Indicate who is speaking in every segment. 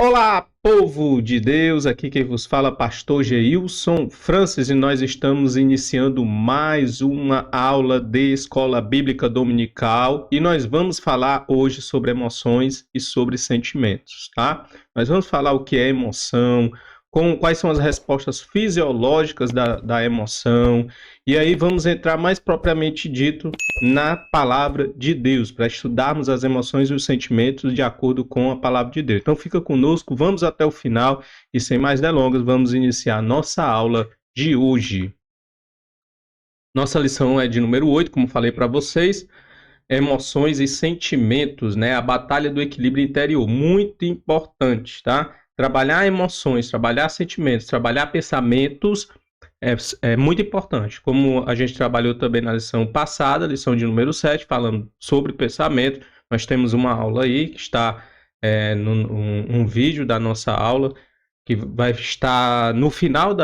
Speaker 1: Olá, povo de Deus, aqui quem vos fala, pastor Geilson Francis, e nós estamos iniciando mais uma aula de Escola Bíblica Dominical e nós vamos falar hoje sobre emoções e sobre sentimentos, tá? Nós vamos falar o que é emoção, quais são as respostas fisiológicas da emoção, e aí vamos entrar mais propriamente dito na palavra de Deus, para estudarmos as emoções e os sentimentos de acordo com a palavra de Deus. Então fica conosco, vamos até o final e sem mais delongas, vamos iniciar nossa aula de hoje. Nossa lição é de número 8, como falei para vocês, emoções e sentimentos, né? A batalha do equilíbrio interior, muito importante, tá? Trabalhar emoções, trabalhar sentimentos, trabalhar pensamentos é muito importante. Como a gente trabalhou também na lição passada, lição de número 7, falando sobre pensamento, nós temos uma aula aí que está um vídeo da nossa aula, que vai estar no final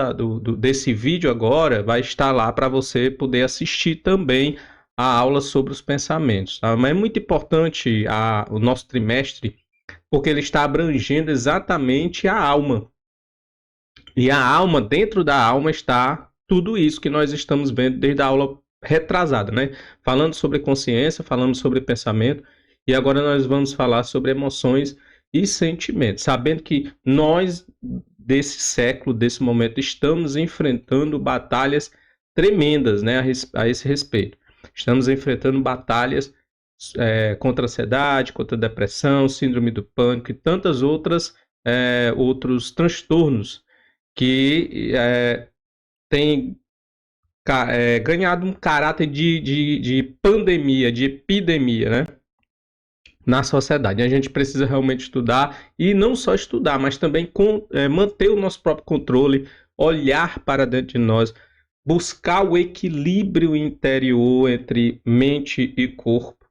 Speaker 1: desse vídeo agora, vai estar lá para você poder assistir também a aula sobre os pensamentos. Tá? Mas é muito importante o nosso trimestre, porque ele está abrangendo exatamente a alma. E a alma, dentro da alma está tudo isso que nós estamos vendo desde a aula retrasada, né? Falando sobre consciência, falando sobre pensamento, e agora nós vamos falar sobre emoções e sentimentos, sabendo que nós, desse século, desse momento, estamos enfrentando batalhas tremendas, né, a esse respeito. Estamos enfrentando batalhas contra a ansiedade, contra a depressão, síndrome do pânico e tantas outros transtornos que tem ganhado um caráter de pandemia, de epidemia, né, na sociedade. A gente precisa realmente estudar, e não só estudar, mas também manter o nosso próprio controle, olhar para dentro de nós, buscar o equilíbrio interior entre mente e corpo,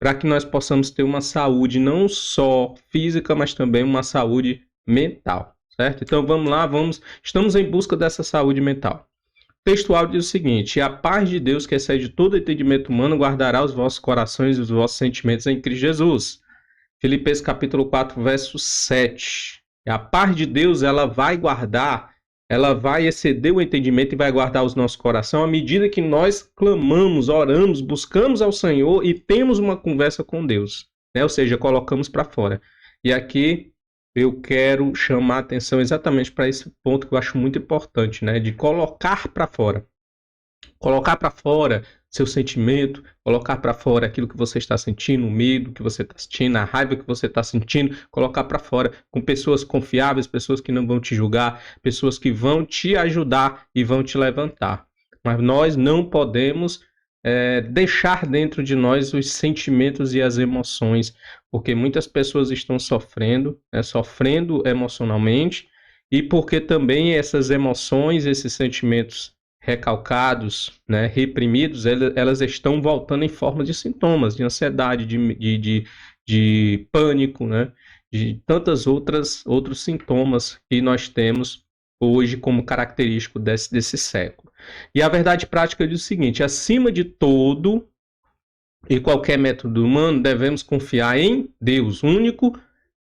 Speaker 1: para que nós possamos ter uma saúde não só física, mas também uma saúde mental. Certo? Então vamos lá, estamos em busca dessa saúde mental. O textual diz o seguinte: a paz de Deus, que excede todo entendimento humano, guardará os vossos corações e os vossos sentimentos em Cristo Jesus. Filipenses capítulo 4, verso 7. A paz de Deus, ela vai guardar, ela vai exceder o entendimento e vai guardar os nossos corações à medida que nós clamamos, oramos, buscamos ao Senhor e temos uma conversa com Deus, né? Ou seja, colocamos para fora. E aqui eu quero chamar a atenção exatamente para esse ponto que eu acho muito importante, né? De colocar para fora. Colocar para fora seu sentimento, colocar para fora aquilo que você está sentindo, o medo que você está sentindo, a raiva que você está sentindo, colocar para fora com pessoas confiáveis, pessoas que não vão te julgar, pessoas que vão te ajudar e vão te levantar. Mas nós não podemos deixar dentro de nós os sentimentos e as emoções, porque muitas pessoas estão sofrendo, sofrendo emocionalmente, e porque também essas emoções, esses sentimentos recalcados, né, reprimidos, elas estão voltando em forma de sintomas, de ansiedade, de pânico, né, de tantas outros sintomas que nós temos hoje como característico desse século. E a verdade prática diz o seguinte: acima de todo e qualquer método humano, devemos confiar em Deus único,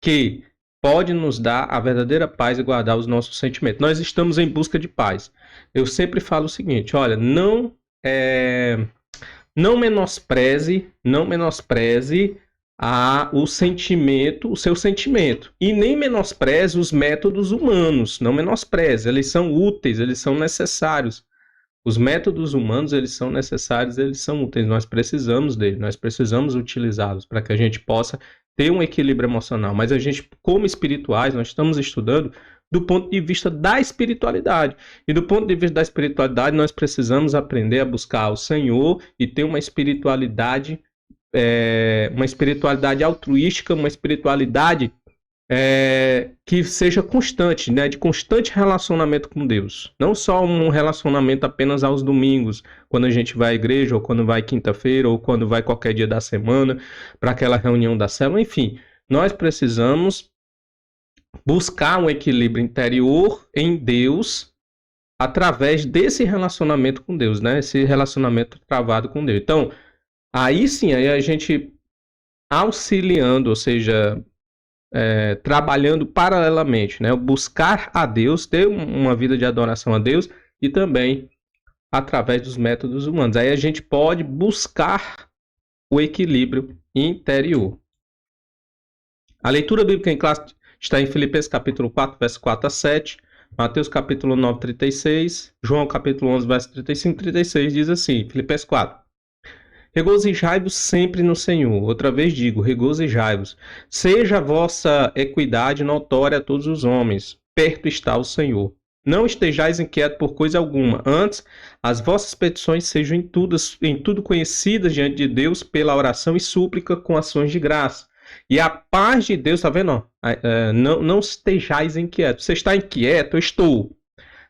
Speaker 1: que pode nos dar a verdadeira paz e guardar os nossos sentimentos. Nós estamos em busca de paz. Eu sempre falo o seguinte: olha, não menospreze o sentimento, o seu sentimento, e nem menospreze os métodos humanos. Não menospreze, eles são úteis, eles são necessários. Os métodos humanos, eles são necessários, eles são úteis. Nós precisamos deles, nós precisamos utilizá-los para que a gente possa ter um equilíbrio emocional. Mas a gente, como espirituais, nós estamos estudando do ponto de vista da espiritualidade. E do ponto de vista da espiritualidade, nós precisamos aprender a buscar o Senhor e ter uma espiritualidade altruística, uma espiritualidade que seja constante, né? De constante relacionamento com Deus. Não só um relacionamento apenas aos domingos, quando a gente vai à igreja, ou quando vai quinta-feira, ou quando vai qualquer dia da semana, para aquela reunião da célula. Enfim, nós precisamos buscar um equilíbrio interior em Deus através desse relacionamento com Deus, né? Esse relacionamento travado com Deus. Então, aí sim, aí a gente auxiliando, ou seja, trabalhando paralelamente, né? Buscar a Deus, ter uma vida de adoração a Deus e também através dos métodos humanos. Aí a gente pode buscar o equilíbrio interior. A leitura bíblica em classe está em Filipenses capítulo 4, verso 4 a 7, Mateus capítulo 9, 36, João capítulo 11, verso 35 e 36, diz assim, Filipenses 4. Regozijai-vos sempre no Senhor. Outra vez digo, regozijai-vos. Seja a vossa equidade notória a todos os homens. Perto está o Senhor. Não estejais inquietos por coisa alguma. Antes, as vossas petições sejam em tudo conhecidas diante de Deus pela oração e súplica com ações de graça. E a paz de Deus, tá vendo? Não estejais inquietos. Você está inquieto? Eu estou.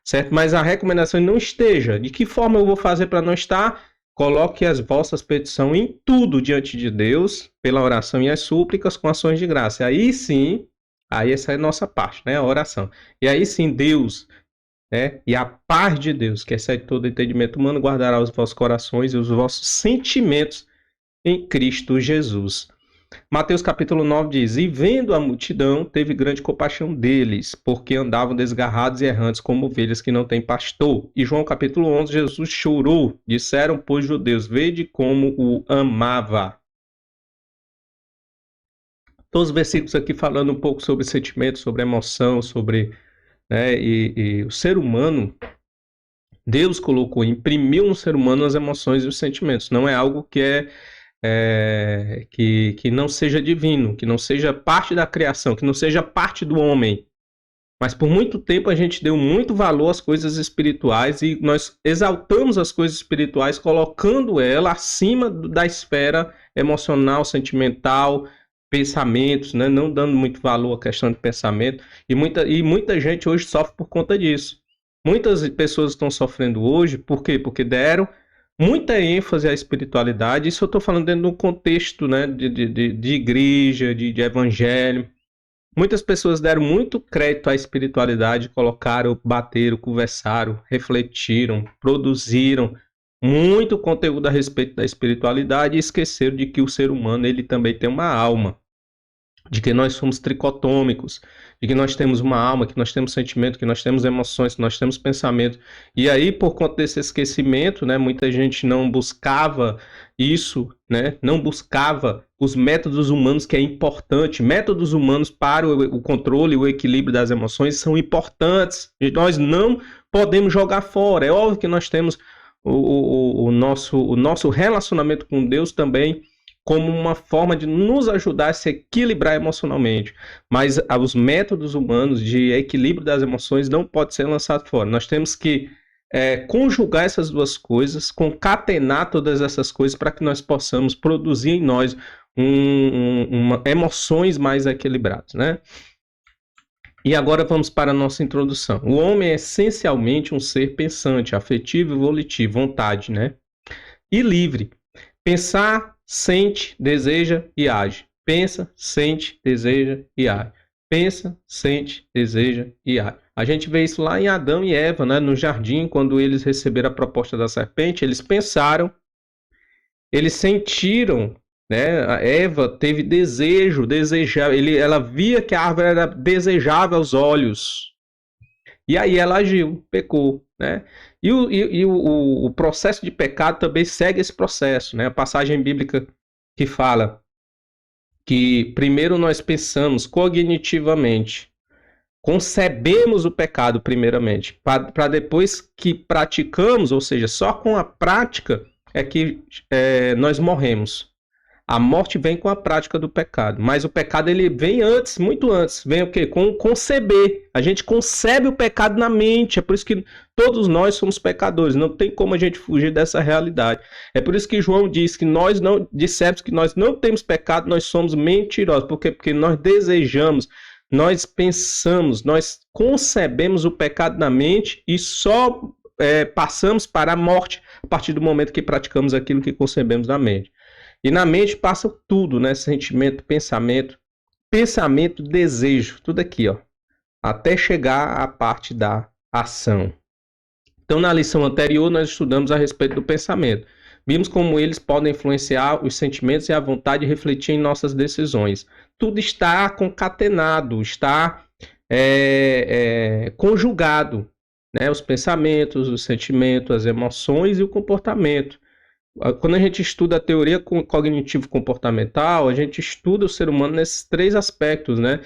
Speaker 1: Certo? Mas a recomendação é não esteja. De que forma eu vou fazer para não estar? Coloque as vossas petições em tudo diante de Deus, pela oração e as súplicas com ações de graça. Aí sim, aí essa é a nossa parte, né? A oração. E aí sim, Deus, né? E a paz de Deus, que excede todo entendimento humano, guardará os vossos corações e os vossos sentimentos em Cristo Jesus. Mateus capítulo 9 diz, e vendo a multidão, teve grande compaixão deles, porque andavam desgarrados e errantes como ovelhas que não têm pastor. E João capítulo 11, Jesus chorou, disseram, pois, judeus, vede como o amava. Todos os versículos aqui falando um pouco sobre sentimento, sobre emoção, sobre, né, e o ser humano, Deus colocou, imprimiu no ser humano as emoções e os sentimentos. Não é algo que que não seja divino, que não seja parte da criação, que não seja parte do homem. Mas por muito tempo a gente deu muito valor às coisas espirituais e nós exaltamos as coisas espirituais colocando ela acima da esfera emocional, sentimental, pensamentos, né? Não dando muito valor à questão de pensamento. E muita gente hoje sofre por conta disso. Muitas pessoas estão sofrendo hoje, por quê? Porque deram muita ênfase à espiritualidade. Isso eu estou falando dentro de um contexto, né, de igreja, de evangelho. Muitas pessoas deram muito crédito à espiritualidade, colocaram, bateram, conversaram, refletiram, produziram muito conteúdo a respeito da espiritualidade e esqueceram de que o ser humano ele também tem uma alma, de que nós somos tricotômicos, de que nós temos uma alma, que nós temos sentimento, que nós temos emoções, que nós temos pensamento. E aí, por conta desse esquecimento, né, muita gente não buscava isso, né, não buscava os métodos humanos, que é importante. Métodos humanos para o controle e o equilíbrio das emoções são importantes. E nós não podemos jogar fora. É óbvio que nós temos o nosso relacionamento com Deus também como uma forma de nos ajudar a se equilibrar emocionalmente. Mas os métodos humanos de equilíbrio das emoções não podem ser lançados fora. Nós temos que conjugar essas duas coisas, concatenar todas essas coisas para que nós possamos produzir em nós emoções mais equilibradas, né? E agora vamos para a nossa introdução. O homem é essencialmente um ser pensante, afetivo e volitivo, vontade, né? E livre. Pensar, sente, deseja e age. Pensa, sente, deseja e age. Pensa, sente, deseja e age. A gente vê isso lá em Adão e Eva, né? No jardim, quando eles receberam a proposta da serpente, eles pensaram, eles sentiram, né? A Eva teve desejo, ela via que a árvore era desejável aos olhos. E aí ela agiu, pecou, né? E o processo de pecado também segue esse processo, né? A passagem bíblica que fala que primeiro nós pensamos cognitivamente, concebemos o pecado primeiramente, para depois que praticamos, ou seja, só com a prática é que nós morremos. A morte vem com a prática do pecado, mas o pecado ele vem antes, muito antes. Vem o quê? Com conceber. A gente concebe o pecado na mente, é por isso que todos nós somos pecadores, não tem como a gente fugir dessa realidade. É por isso que João diz que nós não dissemos que nós não temos pecado, nós somos mentirosos. Por quê? Porque nós desejamos, nós pensamos, nós concebemos o pecado na mente e só passamos para a morte a partir do momento que praticamos aquilo que concebemos na mente. E na mente passa tudo, né? Sentimento, pensamento, desejo, tudo aqui, ó. Até chegar à parte da ação. Então, na lição anterior, nós estudamos a respeito do pensamento. Vimos como eles podem influenciar os sentimentos e a vontade de refletir em nossas decisões. Tudo está concatenado, está conjugado, né? Os pensamentos, os sentimentos, as emoções e o comportamento. Quando a gente estuda a teoria cognitivo-comportamental, a gente estuda o ser humano nesses três aspectos, né?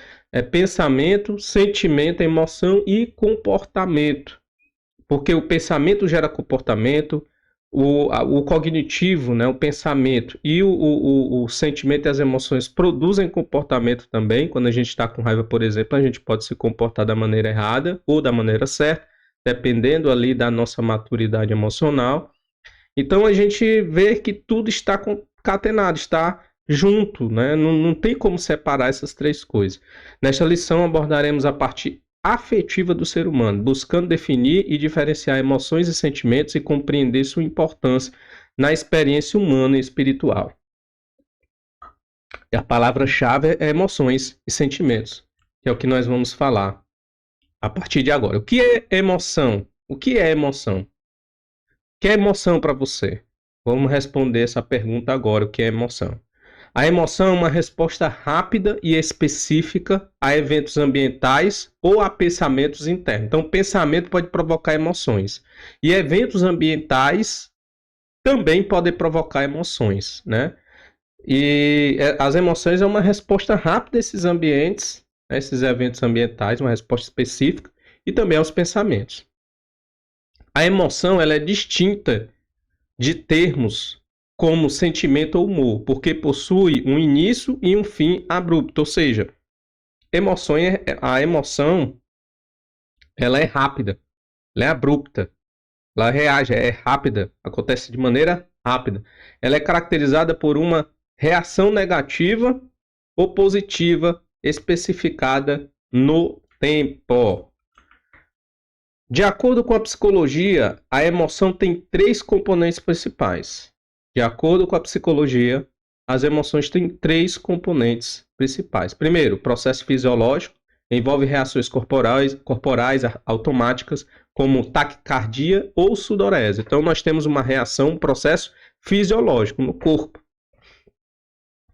Speaker 1: Pensamento, sentimento, emoção e comportamento. Porque o pensamento gera comportamento, o cognitivo, né, o pensamento e o sentimento e as emoções produzem comportamento também. Quando a gente está com raiva, por exemplo, a gente pode se comportar da maneira errada ou da maneira certa, dependendo ali da nossa maturidade emocional. Então a gente vê que tudo está concatenado, está junto, né? Não tem como separar essas três coisas. Nesta lição abordaremos a parte afetiva do ser humano, buscando definir e diferenciar emoções e sentimentos e compreender sua importância na experiência humana e espiritual. E a palavra-chave é emoções e sentimentos, que é o que nós vamos falar a partir de agora. O que é emoção? O que é emoção? O que é emoção para você? Vamos responder essa pergunta agora. O que é emoção? A emoção é uma resposta rápida e específica a eventos ambientais ou a pensamentos internos. Então, pensamento pode provocar emoções. E eventos ambientais também podem provocar emoções, né? E as emoções é uma resposta rápida a esses ambientes, a esses eventos ambientais, uma resposta específica, e também aos pensamentos. A emoção ela é distinta de termos como sentimento ou humor, porque possui um início e um fim abrupto, ou seja, a emoção ela é rápida, ela é abrupta, ela reage, é rápida, acontece de maneira rápida. Ela é caracterizada por uma reação negativa ou positiva especificada no tempo. De acordo com a psicologia, a emoção tem três componentes principais. De acordo com a psicologia, as emoções têm três componentes principais. Primeiro, processo fisiológico, envolve reações corporais automáticas, como taquicardia ou sudorese. Então, nós temos uma reação, um processo fisiológico no corpo.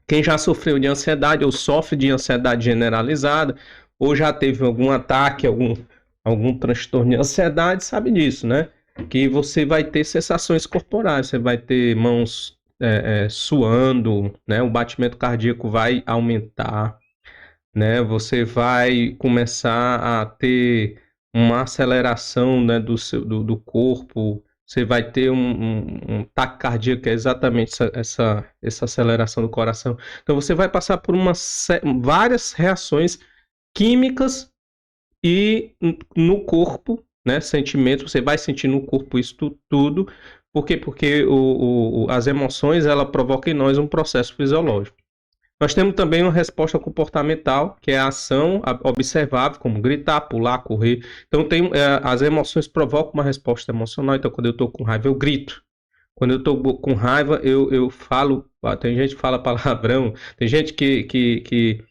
Speaker 1: Quem já sofreu de ansiedade ou sofre de ansiedade generalizada, ou já teve algum ataque, algum transtorno de ansiedade, sabe disso, né? Que você vai ter sensações corporais, você vai ter mãos suando, né? O batimento cardíaco vai aumentar, né? Você vai começar a ter uma aceleração, né, do corpo, você vai ter um taquicardia, que é exatamente essa aceleração do coração. Então você vai passar por várias reações químicas e no corpo, né, sentimentos, você vai sentir no corpo isso tudo. Por quê? Porque as emoções, ela provocam em nós um processo fisiológico. Nós temos também uma resposta comportamental, que é a ação observável, como gritar, pular, correr. Então, as emoções provocam uma resposta emocional. Então, quando eu estou com raiva, eu grito. Quando eu estou com raiva, eu falo. Tem gente que fala palavrão, tem gente que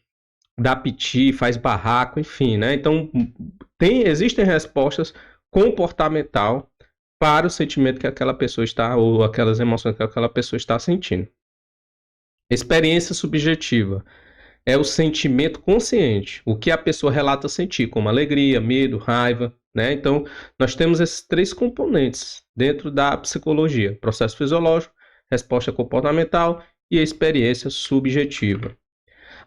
Speaker 1: dá piti, faz barraco, enfim, né? Então, existem respostas comportamental para o sentimento que aquela pessoa está, ou aquelas emoções que aquela pessoa está sentindo. Experiência subjetiva é o sentimento consciente, o que a pessoa relata sentir, como alegria, medo, raiva, né? Então, nós temos esses três componentes dentro da psicologia: processo fisiológico, resposta comportamental e a experiência subjetiva.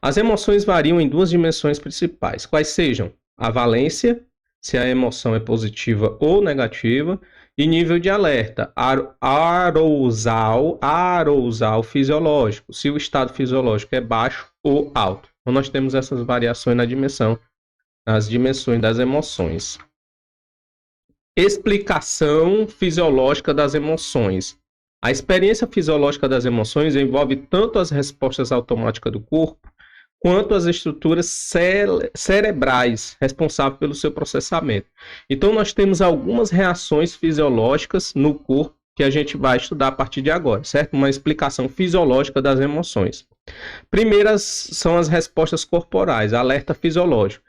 Speaker 1: As emoções variam em duas dimensões principais, quais sejam a valência, se a emoção é positiva ou negativa, e nível de alerta, arousal fisiológico, se o estado fisiológico é baixo ou alto. Então nós temos essas variações nas dimensões das emoções. Explicação fisiológica das emoções. A experiência fisiológica das emoções envolve tanto as respostas automáticas do corpo, quanto as estruturas cerebrais responsáveis pelo seu processamento. Então, nós temos algumas reações fisiológicas no corpo que a gente vai estudar a partir de agora, certo? Uma explicação fisiológica das emoções. Primeiras são as respostas corporais, alerta fisiológico.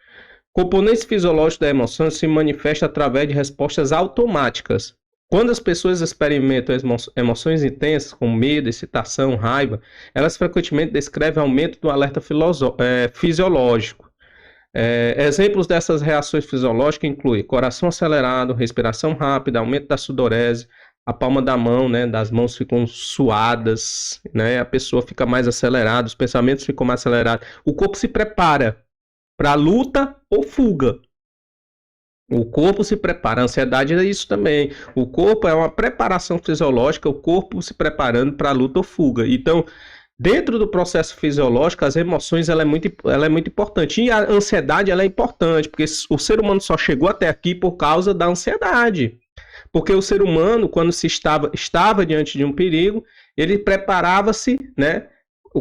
Speaker 1: Componentes fisiológicos da emoção se manifestam através de respostas automáticas, Quando as pessoas experimentam emoções intensas, como medo, excitação, raiva, elas frequentemente descrevem aumento do alerta fisiológico. Exemplos dessas reações fisiológicas incluem coração acelerado, respiração rápida, aumento da sudorese, a palma da mão, né, das mãos ficam suadas, né, a pessoa fica mais acelerada, os pensamentos ficam mais acelerados. O corpo se prepara para luta ou fuga. O corpo se prepara, a ansiedade é isso também. O corpo é uma preparação fisiológica, o corpo se preparando para luta ou fuga. Então, dentro do processo fisiológico, as emoções ela é muito importante. E a ansiedade ela é importante, porque o ser humano só chegou até aqui por causa da ansiedade. Porque o ser humano, quando estava diante de um perigo, ele preparava-se, né,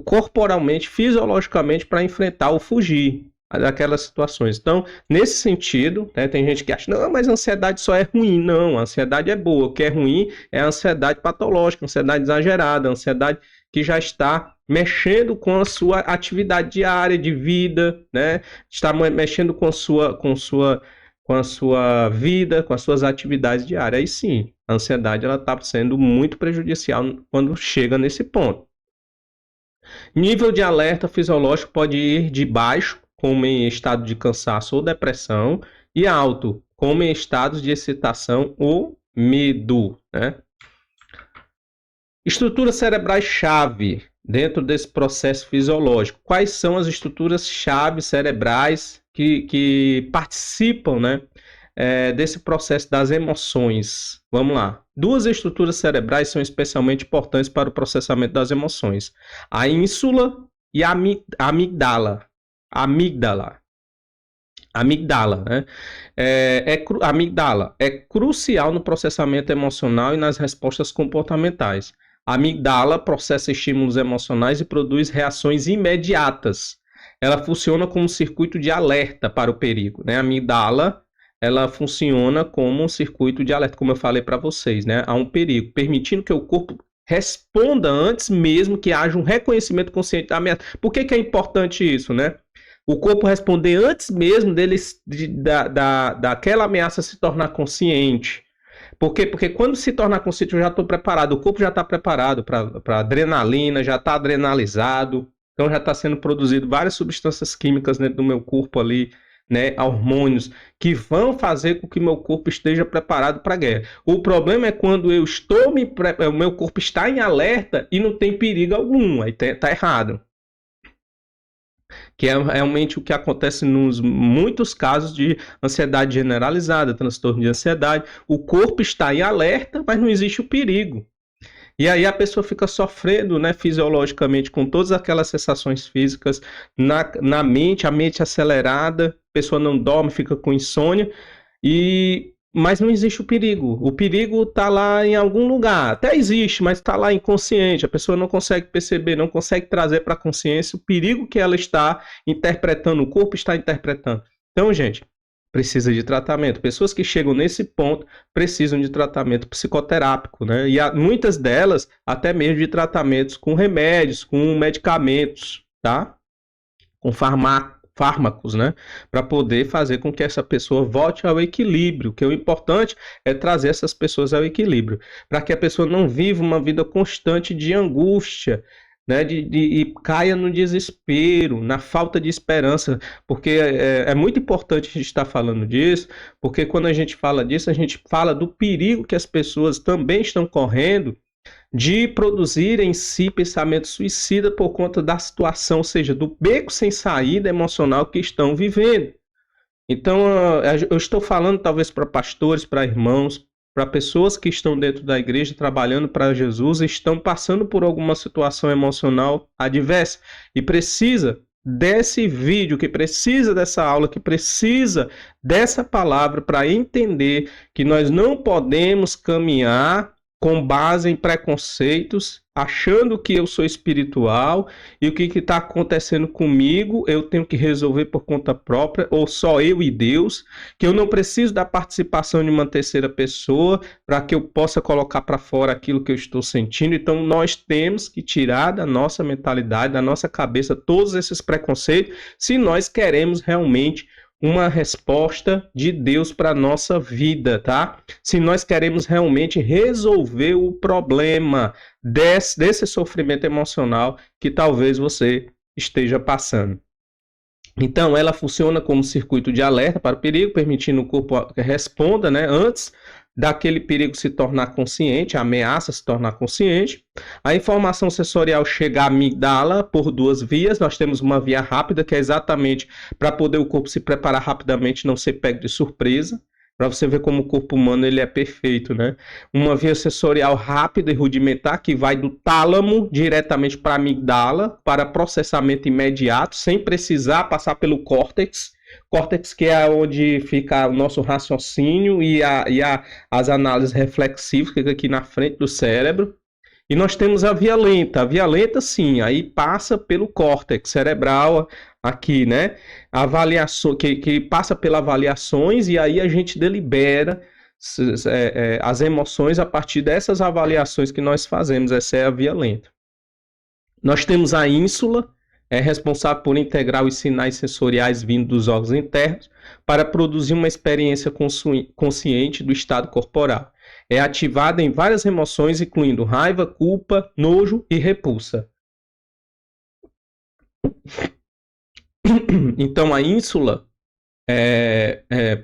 Speaker 1: corporalmente, fisiologicamente, para enfrentar ou fugir daquelas situações. Então, nesse sentido, né, tem gente que acha, não, mas a ansiedade só é ruim. Não, a ansiedade é boa. O que é ruim é a ansiedade patológica, a ansiedade exagerada, a ansiedade que já está mexendo com a sua atividade diária de vida, né? Está mexendo com a sua vida, com as suas atividades diárias. Aí sim, a ansiedade ela está sendo muito prejudicial quando chega nesse ponto. Nível de alerta fisiológico pode ir de baixo, como em estado de cansaço ou depressão, e alto, como em estados de excitação ou medo, né? Estruturas cerebrais-chave dentro desse processo fisiológico. Quais são as estruturas-chave cerebrais que participam, né, desse processo das emoções? Vamos lá. Duas estruturas cerebrais são especialmente importantes para o processamento das emoções. A ínsula e a amígdala. Amígdala, né? A amígdala é crucial no processamento emocional e nas respostas comportamentais. A amígdala processa estímulos emocionais e produz reações imediatas. Ela funciona como um circuito de alerta para o perigo, né? A amígdala, ela funciona como um circuito de alerta, como eu falei para vocês, né? Há um perigo, permitindo que o corpo responda antes mesmo que haja um reconhecimento consciente da ameaça. Por que é importante isso, né? O corpo responder antes mesmo daquela ameaça se tornar consciente. Por quê? Porque quando se tornar consciente, eu já estou preparado. O corpo já está preparado para adrenalina, já está adrenalizado. Então já está sendo produzido várias substâncias químicas dentro do meu corpo ali, né? Hormônios que vão fazer com que meu corpo esteja preparado para a guerra. O problema é quando o meu corpo está em alerta e não tem perigo algum. Aí está errado. Que é realmente o que acontece nos muitos casos de ansiedade generalizada, transtorno de ansiedade. O corpo está em alerta, mas não existe o perigo. E aí a pessoa fica sofrendo, né, fisiologicamente, com todas aquelas sensações físicas na mente, a mente acelerada, a pessoa não dorme, fica com insônia, mas não existe o perigo. O perigo está lá em algum lugar. Até existe, mas está lá inconsciente. A pessoa não consegue perceber, não consegue trazer para a consciência o perigo que ela está interpretando, o corpo está interpretando. Então, gente, precisa de tratamento. Pessoas que chegam nesse ponto precisam de tratamento psicoterápico, né? E muitas delas até mesmo de tratamentos com remédios, com medicamentos, tá? Com fármacos, né? Para poder fazer com que essa pessoa volte ao equilíbrio, que o importante é trazer essas pessoas ao equilíbrio, para que a pessoa não viva uma vida constante de angústia, né, e caia no desespero, na falta de esperança, porque é muito importante a gente estar falando disso, porque quando a gente fala disso, a gente fala do perigo que as pessoas também estão correndo de produzir em si pensamento suicida por conta da situação, ou seja, do beco sem saída emocional que estão vivendo. Então, eu estou falando talvez para pastores, para irmãos, para pessoas que estão dentro da igreja trabalhando para Jesus e estão passando por alguma situação emocional adversa e precisa desse vídeo, que precisa dessa aula, que precisa dessa palavra para entender que nós não podemos caminhar com base em preconceitos, achando que eu sou espiritual e o que está acontecendo comigo eu tenho que resolver por conta própria, ou só eu e Deus, que eu não preciso da participação de uma terceira pessoa para que eu possa colocar para fora aquilo que eu estou sentindo. Então nós temos que tirar da nossa mentalidade, da nossa cabeça, todos esses preconceitos, se nós queremos realmente uma resposta de Deus para a nossa vida, tá? Se nós queremos realmente resolver o problema desse sofrimento emocional que talvez você esteja passando. Então, ela funciona como circuito de alerta para o perigo, permitindo o corpo que responda, né, antes daquele perigo se tornar consciente, a ameaça se tornar consciente. A informação sensorial chega à amígdala por duas vias. Nós temos uma via rápida, que é exatamente para poder o corpo se preparar rapidamente, não ser pego de surpresa. Para você ver como o corpo humano ele é perfeito, né? Uma via sensorial rápida e rudimentar que vai do tálamo diretamente para a amígdala, para processamento imediato, sem precisar passar pelo córtex. Córtex que é onde fica o nosso raciocínio e as análises reflexivas, que fica aqui na frente do cérebro. E nós temos a via lenta. A via lenta, sim, aí passa pelo córtex cerebral aqui, né? Avaliação, que passa pelas avaliações e aí a gente delibera as emoções a partir dessas avaliações que nós fazemos. Essa é a via lenta. Nós temos a ínsula, responsável por integrar os sinais sensoriais vindos dos órgãos internos para produzir uma experiência consciente do estado corporal. É ativada em várias emoções, incluindo raiva, culpa, nojo e repulsa. Então, a ínsula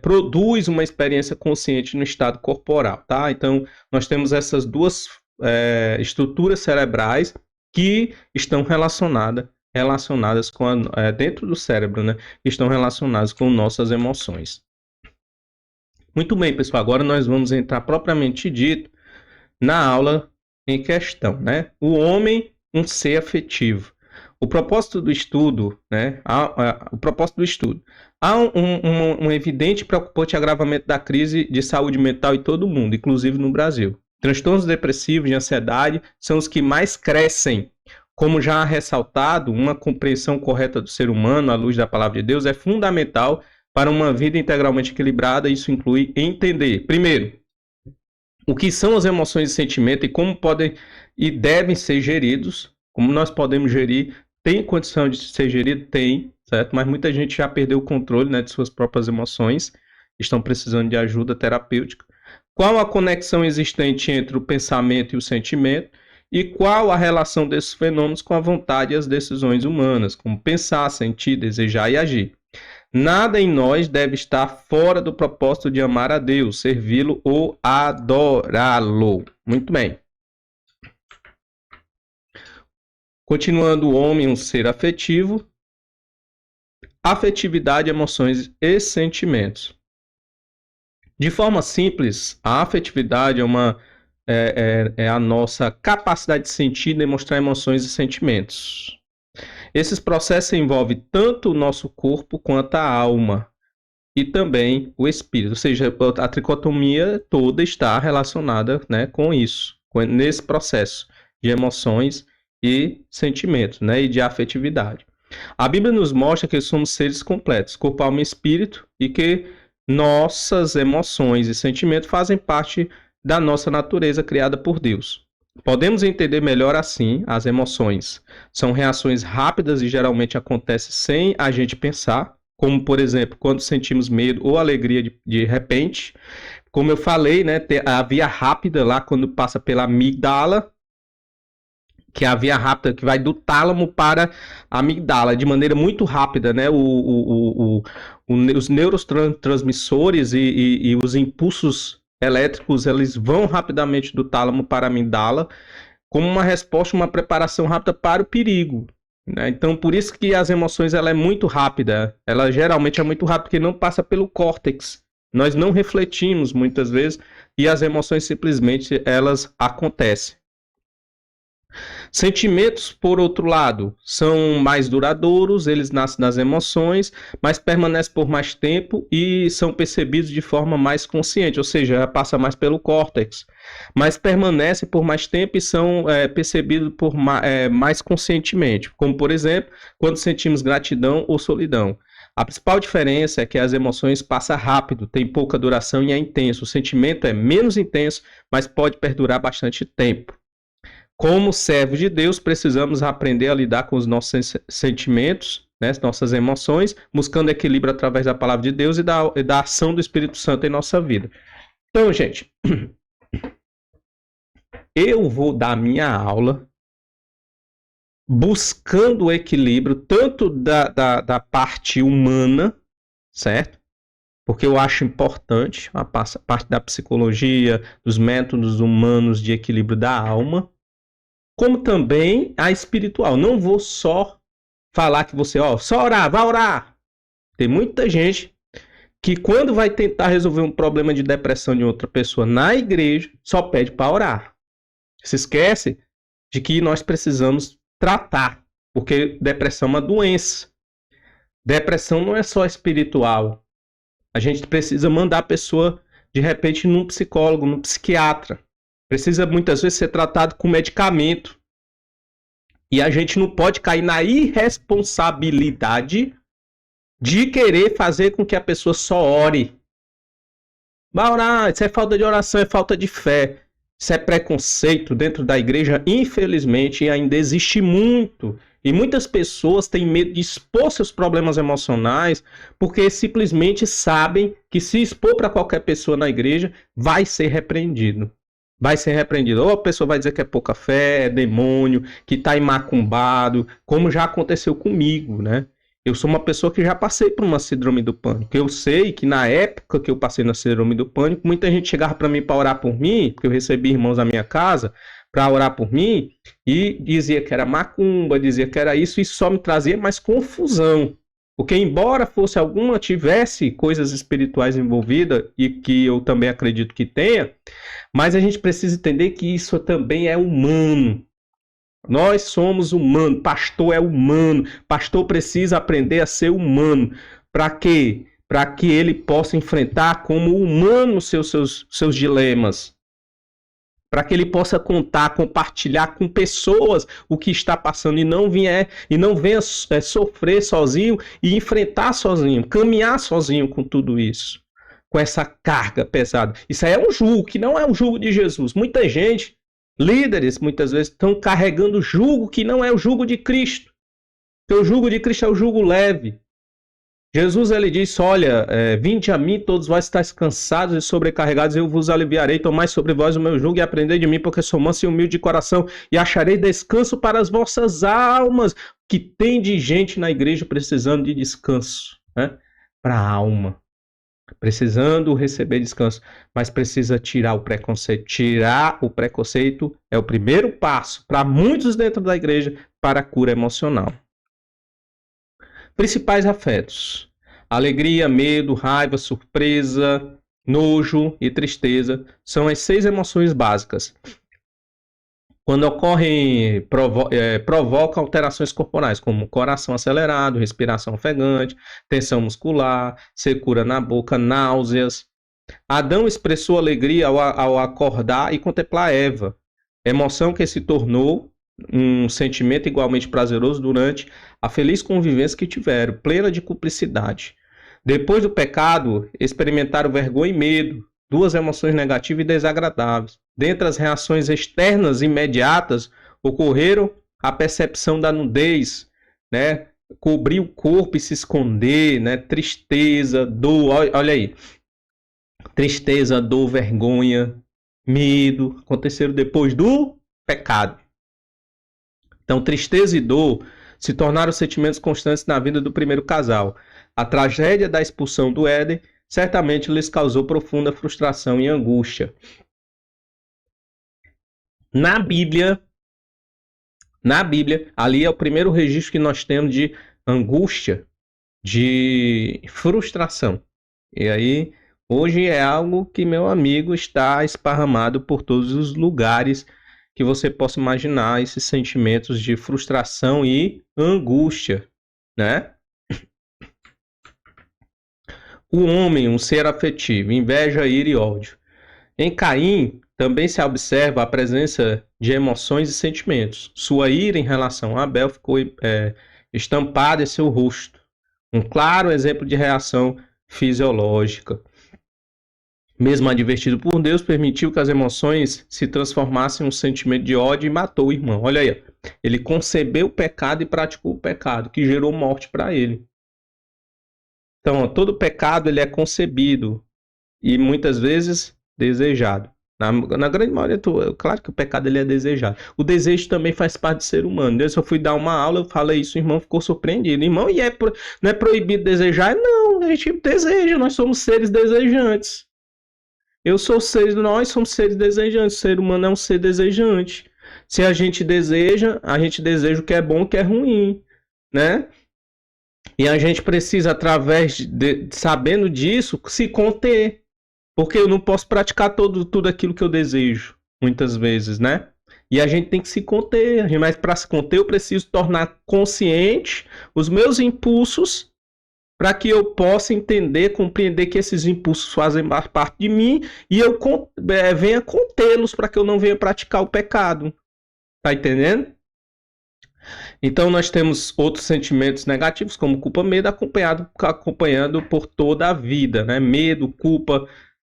Speaker 1: produz uma experiência consciente no estado corporal, tá? Então, nós temos essas duas estruturas cerebrais que estão relacionadas com dentro do cérebro, né? Estão relacionadas com nossas emoções. Muito bem, pessoal. Agora nós vamos entrar propriamente dito na aula em questão, né? O homem, um ser afetivo. O propósito do estudo, né? O propósito do estudo. Há um evidente e preocupante agravamento da crise de saúde mental em todo o mundo, inclusive no Brasil. Transtornos depressivos e ansiedade são os que mais crescem. Como já ressaltado, uma compreensão correta do ser humano à luz da palavra de Deus é fundamental para uma vida integralmente equilibrada. Isso inclui entender, primeiro, o que são as emoções e sentimentos e como podem e devem ser geridos, como nós podemos gerir, tem condição de ser gerido? Tem, certo? Mas muita gente já perdeu o controle, né, de suas próprias emoções, estão precisando de ajuda terapêutica. Qual a conexão existente entre o pensamento e o sentimento? E qual a relação desses fenômenos com a vontade e as decisões humanas, como pensar, sentir, desejar e agir? Nada em nós deve estar fora do propósito de amar a Deus, servi-lo ou adorá-lo. Muito bem. Continuando, o homem, um ser afetivo. Afetividade, emoções e sentimentos. De forma simples, a afetividade é a nossa capacidade de sentir e demonstrar emoções e sentimentos. Esses processos envolvem tanto o nosso corpo quanto a alma e também o espírito. Ou seja, a tricotomia toda está relacionada, né, com isso, nesse processo de emoções e sentimentos, né, e de afetividade. A Bíblia nos mostra que somos seres completos, corpo, alma e espírito, e que nossas emoções e sentimentos fazem parte da nossa natureza criada por Deus. Podemos entender melhor assim as emoções. São reações rápidas e geralmente acontecem sem a gente pensar, como, por exemplo, quando sentimos medo ou alegria de repente. Como eu falei, né, a via rápida lá quando passa pela amígdala, que é a via rápida que vai do tálamo para a amígdala, de maneira muito rápida, né? Os neurotransmissores e os impulsos elétricos, eles vão rapidamente do tálamo para a amígdala, como uma resposta, uma preparação rápida para o perigo, né? Então, por isso que as emoções, ela é muito rápida, ela geralmente é muito rápida, porque não passa pelo córtex. Nós não refletimos muitas vezes e as emoções simplesmente elas acontecem. Sentimentos, por outro lado, são mais duradouros, eles nascem das emoções, mas permanecem por mais tempo e são percebidos de forma mais consciente, ou seja, passa mais pelo córtex, mas permanecem por mais tempo e são percebidos mais conscientemente, como, por exemplo, quando sentimos gratidão ou solidão. A principal diferença é que as emoções passam rápido, tem pouca duração e é intenso. O sentimento é menos intenso, mas pode perdurar bastante tempo. Como servos de Deus, precisamos aprender a lidar com os nossos sentimentos né, as nossas emoções, buscando equilíbrio através da palavra de Deus e da ação do Espírito Santo em nossa vida. Então, gente, eu vou dar minha aula buscando o equilíbrio tanto da parte humana, certo? Porque eu acho importante a parte da psicologia, dos métodos humanos de equilíbrio da alma, como também a espiritual. Não vou só falar que você, só orar, vai orar. Tem muita gente que quando vai tentar resolver um problema de depressão de outra pessoa na igreja, só pede para orar. Se esquece de que nós precisamos tratar, porque depressão é uma doença. Depressão não é só espiritual. A gente precisa mandar a pessoa, de repente, num psicólogo, num psiquiatra. Precisa, muitas vezes, ser tratado com medicamento. E a gente não pode cair na irresponsabilidade de querer fazer com que a pessoa só ore. Vai orar, isso é falta de oração, é falta de fé. Isso é preconceito dentro da igreja, infelizmente, ainda existe muito. E muitas pessoas têm medo de expor seus problemas emocionais porque simplesmente sabem que se expor para qualquer pessoa na igreja vai ser repreendido. Vai ser repreendido. Ou a pessoa vai dizer que é pouca fé, é demônio, que está imacumbado, como já aconteceu comigo, né? Eu sou uma pessoa que já passei por uma síndrome do pânico. Eu sei que na época que eu passei na síndrome do pânico, muita gente chegava para mim para orar por mim, porque eu recebi irmãos na minha casa para orar por mim, e dizia que era macumba, dizia que era isso, e só me trazia mais confusão. Porque embora tivesse coisas espirituais envolvidas, e que eu também acredito que tenha, mas a gente precisa entender que isso também é humano. Nós somos humanos, pastor é humano, pastor precisa aprender a ser humano. Para quê? Para que ele possa enfrentar como humano seus dilemas. Para que ele possa contar, compartilhar com pessoas o que está passando e não venha sofrer sozinho e enfrentar sozinho, caminhar sozinho com tudo isso, com essa carga pesada. Isso aí é um jugo, que não é um jugo de Jesus. Muita gente, líderes, muitas vezes, estão carregando jugo que não é o jugo de Cristo. Porque o jugo de Cristo é o jugo leve. Jesus, ele disse, olha, vinde a mim, todos vós estáis cansados e sobrecarregados, eu vos aliviarei, tomai sobre vós o meu jugo e aprendei de mim, porque sou manso e humilde de coração, e acharei descanso para as vossas almas. Que tem de gente na igreja precisando de descanso, né? Para a alma. Precisando receber descanso, mas precisa tirar o preconceito. Tirar o preconceito é o primeiro passo para muitos dentro da igreja para a cura emocional. Principais afetos: alegria, medo, raiva, surpresa, nojo e tristeza são as 6 emoções básicas. Quando ocorrem, provocam alterações corporais, como coração acelerado, respiração ofegante, tensão muscular, secura na boca, náuseas. Adão expressou alegria ao acordar e contemplar Eva, emoção que se tornou um sentimento igualmente prazeroso durante a feliz convivência que tiveram, plena de cumplicidade. Depois do pecado, experimentaram vergonha e medo, 2 emoções negativas e desagradáveis. Dentre as reações externas imediatas, ocorreram a percepção da nudez, né? Cobrir o corpo e se esconder, né? Tristeza, dor, olha aí. Tristeza, dor, vergonha, medo, aconteceram depois do pecado. Então, tristeza e dor se tornaram sentimentos constantes na vida do primeiro casal. A tragédia da expulsão do Éden certamente lhes causou profunda frustração e angústia. Na Bíblia, ali é o primeiro registro que nós temos de angústia, de frustração. E aí, hoje é algo que, meu amigo, está esparramado por todos os lugares que você possa imaginar, esses sentimentos de frustração e angústia, né? O homem, um ser afetivo, inveja, ira e ódio. Em Caim, também se observa a presença de emoções e sentimentos. Sua ira em relação a Abel ficou estampada em seu rosto. Um claro exemplo de reação fisiológica. Mesmo advertido por Deus, permitiu que as emoções se transformassem em um sentimento de ódio e matou o irmão. Olha aí, ele concebeu o pecado e praticou o pecado, que gerou morte para ele. Então, todo pecado ele é concebido e muitas vezes desejado. Na grande maioria, claro que o pecado ele é desejado. O desejo também faz parte do ser humano. Eu fui dar uma aula, eu falei isso, o irmão ficou surpreendido. Irmão, não é proibido desejar? Não, a gente deseja, nós somos seres desejantes. Nós somos seres desejantes. O ser humano é um ser desejante. Se a gente deseja o que é bom e o que é ruim, né? E a gente precisa, sabendo disso, se conter. Porque eu não posso praticar tudo aquilo que eu desejo, muitas vezes, né? E a gente tem que se conter. Mas para se conter, eu preciso tornar consciente os meus impulsos para que eu possa entender, compreender que esses impulsos fazem parte de mim e eu venha contê-los para que eu não venha praticar o pecado. Tá entendendo? Então nós temos outros sentimentos negativos, como culpa, medo, acompanhando por toda a vida, né? Medo, culpa,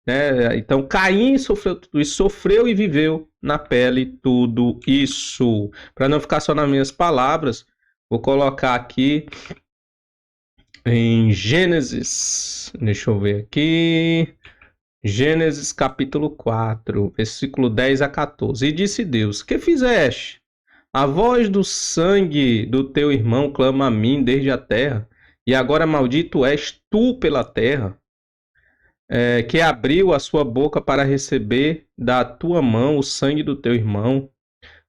Speaker 1: né? Então Caim sofreu tudo isso, sofreu e viveu na pele tudo isso. Para não ficar só nas minhas palavras, vou colocar aqui em Gênesis, deixa eu ver aqui, Gênesis capítulo 4, versículo 10 a 14. E disse Deus: que fizeste? A voz do sangue do teu irmão clama a mim desde a terra, e agora maldito és tu pela terra, que abriu a sua boca para receber da tua mão o sangue do teu irmão.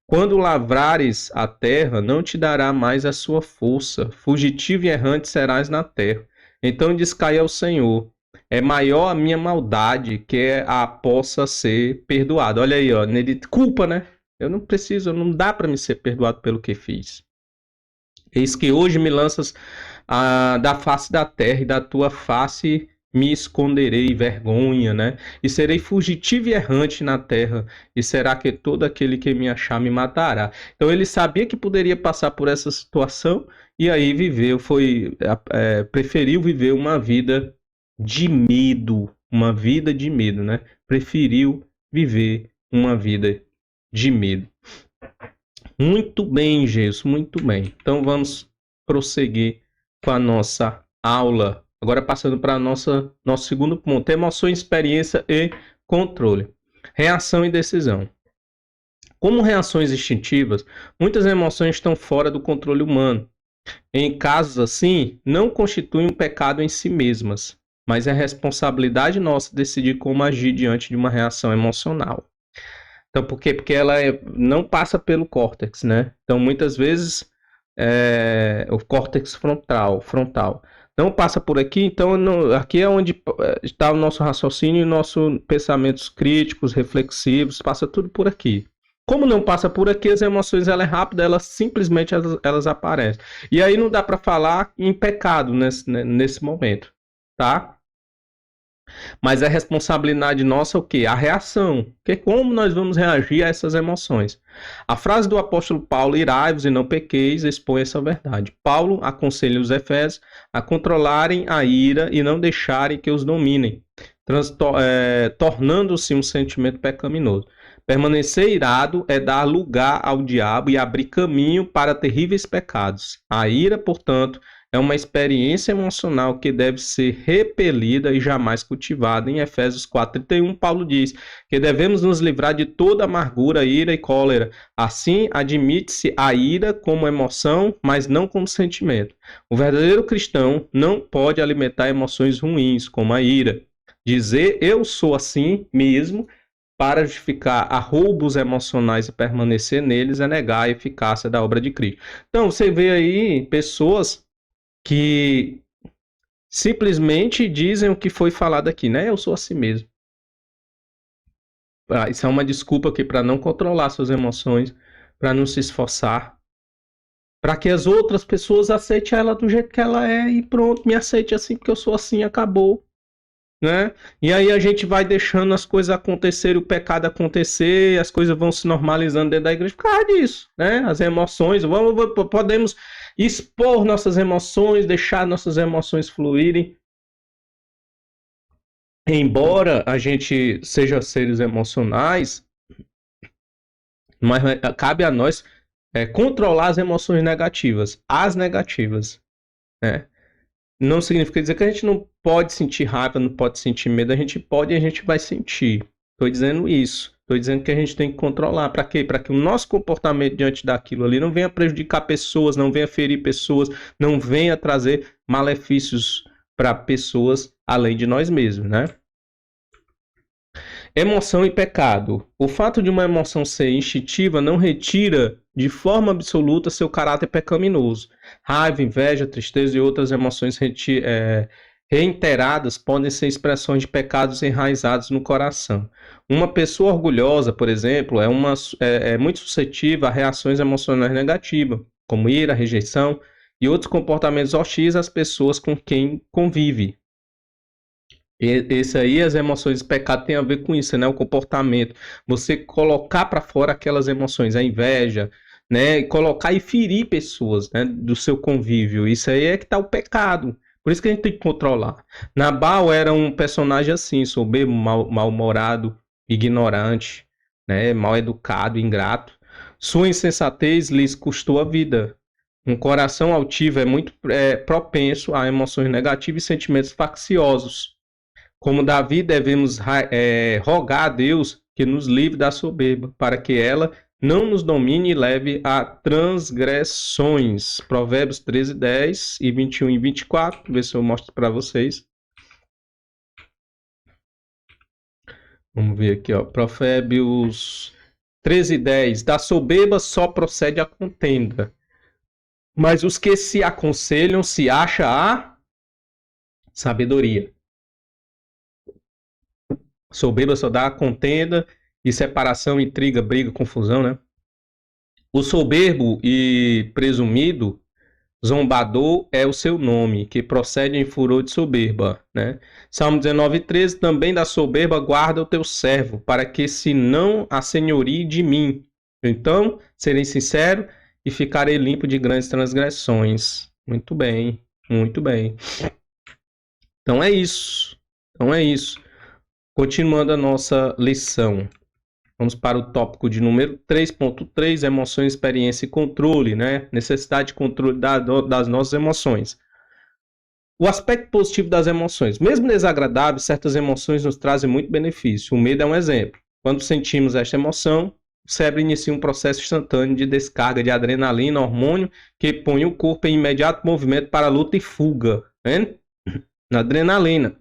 Speaker 1: Quando lavrares a terra, não te dará mais a sua força. Fugitivo e errante serás na terra. Então diz Caim ao Senhor: é maior a minha maldade que a possa ser perdoada. Olha aí, ó, nele culpa, né? Eu não preciso, não dá para me ser perdoado pelo que fiz. Eis que hoje me lanças da face da terra, e da tua face me esconderei, vergonha, né? E serei fugitivo e errante na terra, e será que todo aquele que me achar me matará. Então ele sabia que poderia passar por essa situação, e aí preferiu viver uma vida de medo, né? Preferiu viver uma vida de medo. Muito bem, Jesus, muito bem. Então vamos prosseguir com a nossa aula. Agora passando para nosso segundo ponto: emoções, experiência e controle. Reação e decisão. Como reações instintivas, muitas emoções estão fora do controle humano. Em casos assim, não constituem um pecado em si mesmas, mas é responsabilidade nossa decidir como agir diante de uma reação emocional. Então, por quê? Porque ela não passa pelo córtex, né? Então, muitas vezes, o córtex frontal. Não passa por aqui, então aqui é onde está o nosso raciocínio e nossos pensamentos críticos, reflexivos, passa tudo por aqui. Como não passa por aqui, as emoções ela é rápida, elas simplesmente elas aparecem. E aí não dá para falar em pecado nesse momento, tá? Mas é responsabilidade nossa o quê? A reação. Que como nós vamos reagir a essas emoções? A frase do apóstolo Paulo, irai-vos e não pequeis, expõe essa verdade. Paulo aconselha os efésios a controlarem a ira e não deixarem que os dominem, tornando-se um sentimento pecaminoso. Permanecer irado é dar lugar ao diabo e abrir caminho para terríveis pecados. A ira, portanto, é uma experiência emocional que deve ser repelida e jamais cultivada. Em Efésios 4:31, Paulo diz que devemos nos livrar de toda amargura, ira e cólera. Assim, admite-se a ira como emoção, mas não como sentimento. O verdadeiro cristão não pode alimentar emoções ruins, como a ira. Dizer eu sou assim mesmo para justificar arroubos emocionais e permanecer neles é negar a eficácia da obra de Cristo. Então, você vê aí pessoas que simplesmente dizem o que foi falado aqui, né? Eu sou assim mesmo. Isso é uma desculpa aqui para não controlar suas emoções, para não se esforçar, para que as outras pessoas aceitem ela do jeito que ela é e pronto, me aceite assim porque eu sou assim, acabou. Né? E aí a gente vai deixando as coisas acontecerem, o pecado acontecer, as coisas vão se normalizando dentro da igreja por causa disso, né? As emoções, podemos expor nossas emoções, deixar nossas emoções fluírem. embora a gente seja seres emocionais, mas cabe a nós controlar as emoções negativas, as negativas, né? Não significa dizer que a gente não pode sentir raiva, não pode sentir medo, a gente pode e a gente vai sentir. Estou dizendo isso. Estou dizendo que a gente tem que controlar. Para quê? Para que o nosso comportamento diante daquilo ali não venha prejudicar pessoas, não venha ferir pessoas, não venha trazer malefícios para pessoas além de nós mesmos, né? Emoção e pecado. O fato de uma emoção ser instintiva não retira de forma absoluta seu caráter pecaminoso. Raiva, inveja, tristeza e outras emoções reiteradas podem ser expressões de pecados enraizados no coração. Uma pessoa orgulhosa, por exemplo, é muito suscetível a reações emocionais negativas, como ira, rejeição e outros comportamentos hostis às pessoas com quem convive. Esse aí, as emoções, o pecado tem a ver com isso, né? O comportamento. Você colocar para fora aquelas emoções, a inveja, né? E colocar e ferir pessoas, né? Do seu convívio. Isso aí é que tá o pecado. Por isso que a gente tem que controlar. Nabal era um personagem assim, soberbo, mal-humorado, ignorante, né? Mal educado, ingrato. Sua insensatez lhes custou a vida. Um coração altivo é muito propenso a emoções negativas e sentimentos facciosos. Como Davi, devemos rogar a Deus que nos livre da soberba, para que ela não nos domine e leve a transgressões. Provérbios 13, 10 e 21 e 24. Ver se eu mostro para vocês. Vamos ver aqui, ó. Provérbios 13, 10. Da soberba só procede a contenda, mas os que se aconselham se acha a sabedoria. Soberba só dá contenda e separação, intriga, briga, confusão, né? O soberbo e presumido, zombador é o seu nome, que procede em furor de soberba, né? Salmo 19:13, também da soberba guarda o teu servo, para que se não assenhorie de mim. Então, serei sincero e ficarei limpo de grandes transgressões. Muito bem, muito bem. Então é isso. Continuando a nossa lição. Vamos para o tópico de número 3.3, emoções, experiência e controle, né? Necessidade de controle das nossas emoções. O aspecto positivo das emoções. Mesmo desagradáveis, certas emoções nos trazem muito benefício. O medo é um exemplo. Quando sentimos esta emoção, o cérebro inicia um processo instantâneo de descarga de adrenalina, hormônio, que põe o corpo em imediato movimento para luta e fuga. Né? Adrenalina.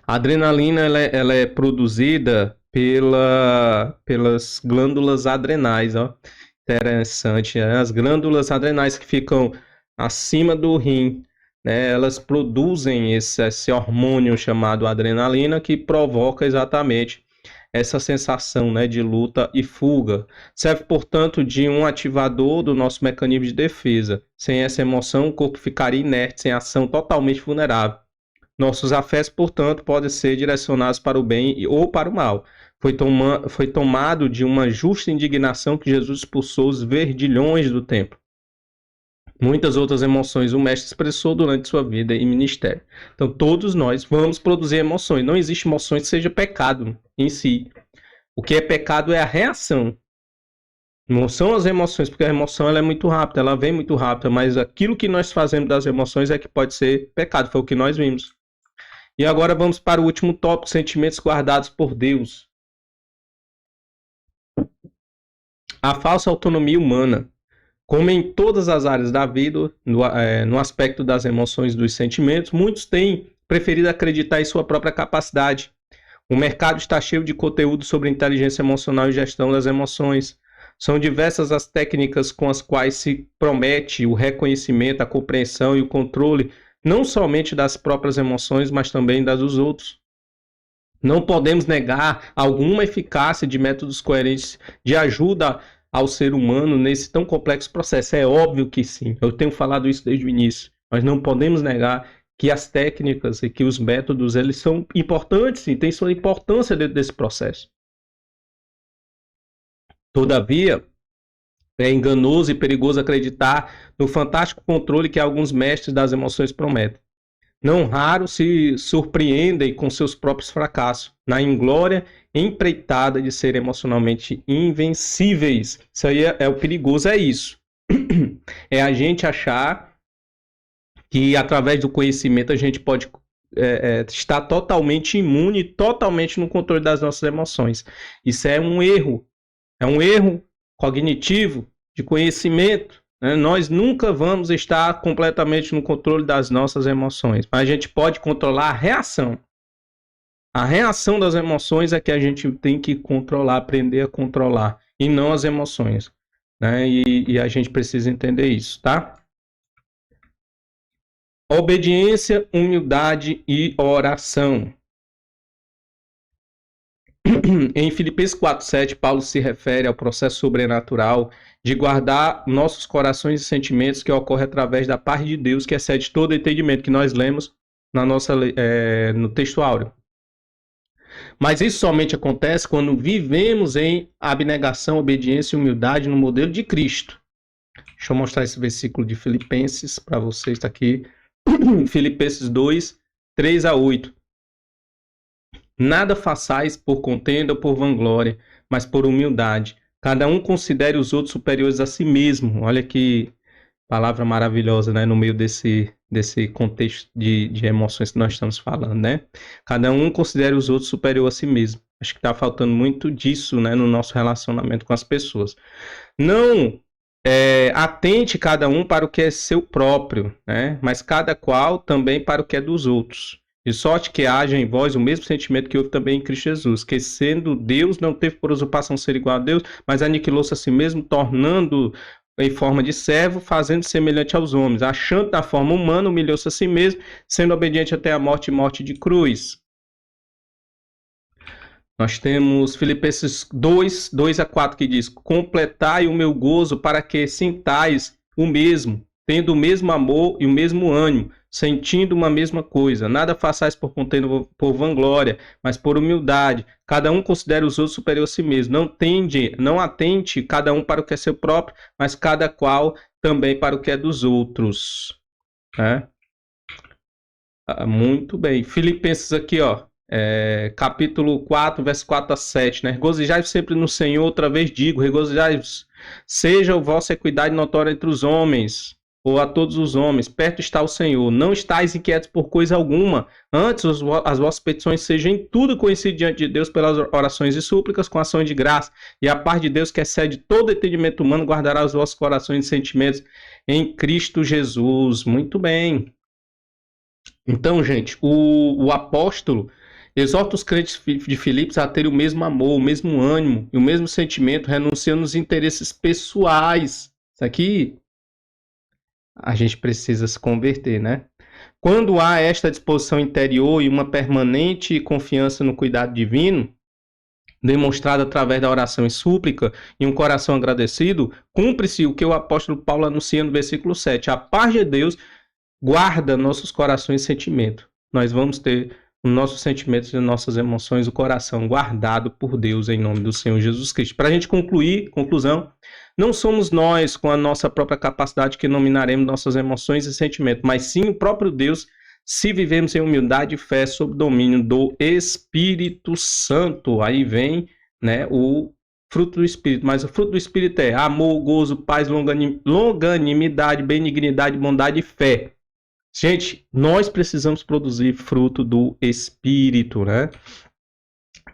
Speaker 1: A adrenalina ela é produzida pelas glândulas adrenais, ó. Interessante, né? As glândulas adrenais que ficam acima do rim, né? Elas produzem esse hormônio chamado adrenalina que provoca exatamente essa sensação, né, de luta e fuga. Serve, portanto, de um ativador do nosso mecanismo de defesa. Sem essa emoção, o corpo ficaria inerte, sem ação, totalmente vulnerável. Nossos afetos, portanto, podem ser direcionados para o bem ou para o mal. Foi tomado de uma justa indignação que Jesus expulsou os verdilhões do templo. Muitas outras emoções o mestre expressou durante sua vida e ministério. Então, todos nós vamos produzir emoções. Não existe emoções que seja pecado em si. O que é pecado é a reação. Não são as emoções, porque a emoção ela é muito rápida, ela vem muito rápida, mas aquilo que nós fazemos das emoções é que pode ser pecado. Foi o que nós vimos. E agora vamos para o último tópico, sentimentos guardados por Deus. A falsa autonomia humana. Como em todas as áreas da vida, no aspecto das emoções e dos sentimentos, muitos têm preferido acreditar em sua própria capacidade. O mercado está cheio de conteúdo sobre inteligência emocional e gestão das emoções. São diversas as técnicas com as quais se promete o reconhecimento, a compreensão e o controle não somente das próprias emoções, mas também das dos outros. Não podemos negar alguma eficácia de métodos coerentes de ajuda ao ser humano nesse tão complexo processo. É óbvio que sim, eu tenho falado isso desde o início, mas não podemos negar que as técnicas e que os métodos eles são importantes e têm sua importância dentro desse processo. Todavia, é enganoso e perigoso acreditar no fantástico controle que alguns mestres das emoções prometem. não raro se surpreendem com seus próprios fracassos, na inglória empreitada de ser emocionalmente invencíveis. Isso aí é o perigoso, é isso. É a gente achar que através do conhecimento a gente pode estar totalmente imune, totalmente no controle das nossas emoções. Isso é um erro cognitivo de conhecimento. Nós nunca vamos estar completamente no controle das nossas emoções, mas a gente pode controlar a reação. A reação das emoções é que a gente tem que controlar, aprender a controlar, e não as emoções, né? E a gente precisa entender isso, tá? Obediência, humildade e oração. Em Filipenses 4:7, Paulo se refere ao processo sobrenatural de guardar nossos corações e sentimentos que ocorre através da paz de Deus, que excede todo entendimento, que nós lemos no texto áureo. Mas isso somente acontece quando vivemos em abnegação, obediência e humildade no modelo de Cristo. Deixa eu mostrar esse versículo de Filipenses para vocês, está aqui. Filipenses 2, 3-8. Nada façais por contenda ou por vanglória, mas por humildade. Cada um considere os outros superiores a si mesmo. Olha que palavra maravilhosa, né? No meio desse contexto de emoções que nós estamos falando, né? Cada um considere os outros superior a si mesmo. Acho que está faltando muito disso, né? No nosso relacionamento com as pessoas. Não atente cada um para o que é seu próprio, né? Mas cada qual também para o que é dos outros. De sorte que haja em vós o mesmo sentimento que houve também em Cristo Jesus, que sendo Deus, não teve por usurpação ser igual a Deus, mas aniquilou-se a si mesmo, tornando em forma de servo, fazendo semelhante aos homens. Achando na forma humana, humilhou-se a si mesmo, sendo obediente até a morte e morte de cruz. Nós temos Filipenses 2, 2-4, que diz: completai o meu gozo para que sintais o mesmo, tendo o mesmo amor e o mesmo ânimo, sentindo uma mesma coisa. Nada façais por contenda por vanglória, mas por humildade. Cada um considere os outros superior a si mesmo. Não atente cada um para o que é seu próprio, mas cada qual também para o que é dos outros. Muito bem. Filipenses aqui, ó. Capítulo 4, verso 4-7, né? Regozijai-vos sempre no Senhor, outra vez digo, regozijai-vos. Seja a vossa equidade notória entre os homens, ou a todos os homens, perto está o Senhor. Não estáis inquietos por coisa alguma, antes as vossas petições sejam em tudo conhecidas diante de Deus pelas orações e súplicas com ações de graça, e a paz de Deus que excede todo entendimento humano guardará os vossos corações e sentimentos em Cristo Jesus. Muito bem. Então, gente, o apóstolo exorta os crentes de Filipos a terem o mesmo amor, o mesmo ânimo e o mesmo sentimento, renunciando os interesses pessoais. Isso aqui a gente precisa se converter, né? Quando há esta disposição interior e uma permanente confiança no cuidado divino, demonstrada através da oração e súplica e um coração agradecido, cumpre-se o que o apóstolo Paulo anuncia no versículo 7. A paz de Deus guarda nossos corações e sentimentos. Nós vamos ter os nossos sentimentos e nossas emoções, o coração guardado por Deus em nome do Senhor Jesus Cristo. Para a gente conclusão, não somos nós com a nossa própria capacidade que nominaremos nossas emoções e sentimentos, mas sim o próprio Deus, se vivemos em humildade e fé sob o domínio do Espírito Santo. Aí vem, né, o fruto do Espírito, mas o fruto do Espírito é amor, gozo, paz, longanimidade, benignidade, bondade e fé. Gente, nós precisamos produzir fruto do Espírito, né?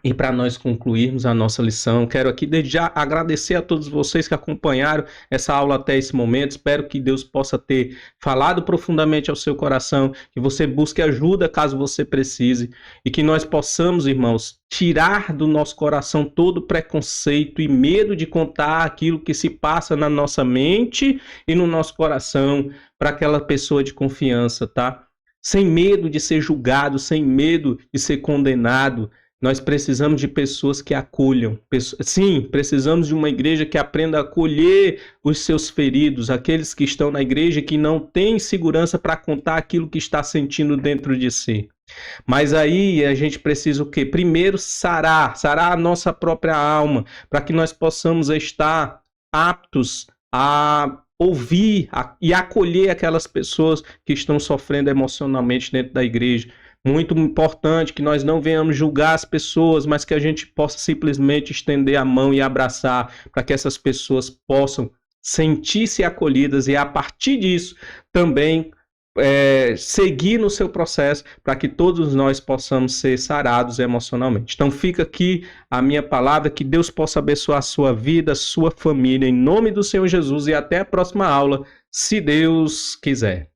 Speaker 1: E para nós concluirmos a nossa lição, quero aqui desde já agradecer a todos vocês que acompanharam essa aula até esse momento. Espero que Deus possa ter falado profundamente ao seu coração, que você busque ajuda caso você precise e que nós possamos, irmãos, tirar do nosso coração todo preconceito e medo de contar aquilo que se passa na nossa mente e no nosso coração para aquela pessoa de confiança, tá? Sem medo de ser julgado, sem medo de ser condenado. Nós precisamos de pessoas que acolham. Sim, precisamos de uma igreja que aprenda a acolher os seus feridos, aqueles que estão na igreja e que não têm segurança para contar aquilo que está sentindo dentro de si. Mas aí a gente precisa o quê? Primeiro sarar a nossa própria alma, para que nós possamos estar aptos a ouvir e acolher aquelas pessoas que estão sofrendo emocionalmente dentro da igreja. Muito importante que nós não venhamos julgar as pessoas, mas que a gente possa simplesmente estender a mão e abraçar para que essas pessoas possam sentir-se acolhidas e, a partir disso, também seguir no seu processo para que todos nós possamos ser sarados emocionalmente. Então fica aqui a minha palavra, que Deus possa abençoar a sua vida, a sua família, em nome do Senhor Jesus, e até a próxima aula, se Deus quiser.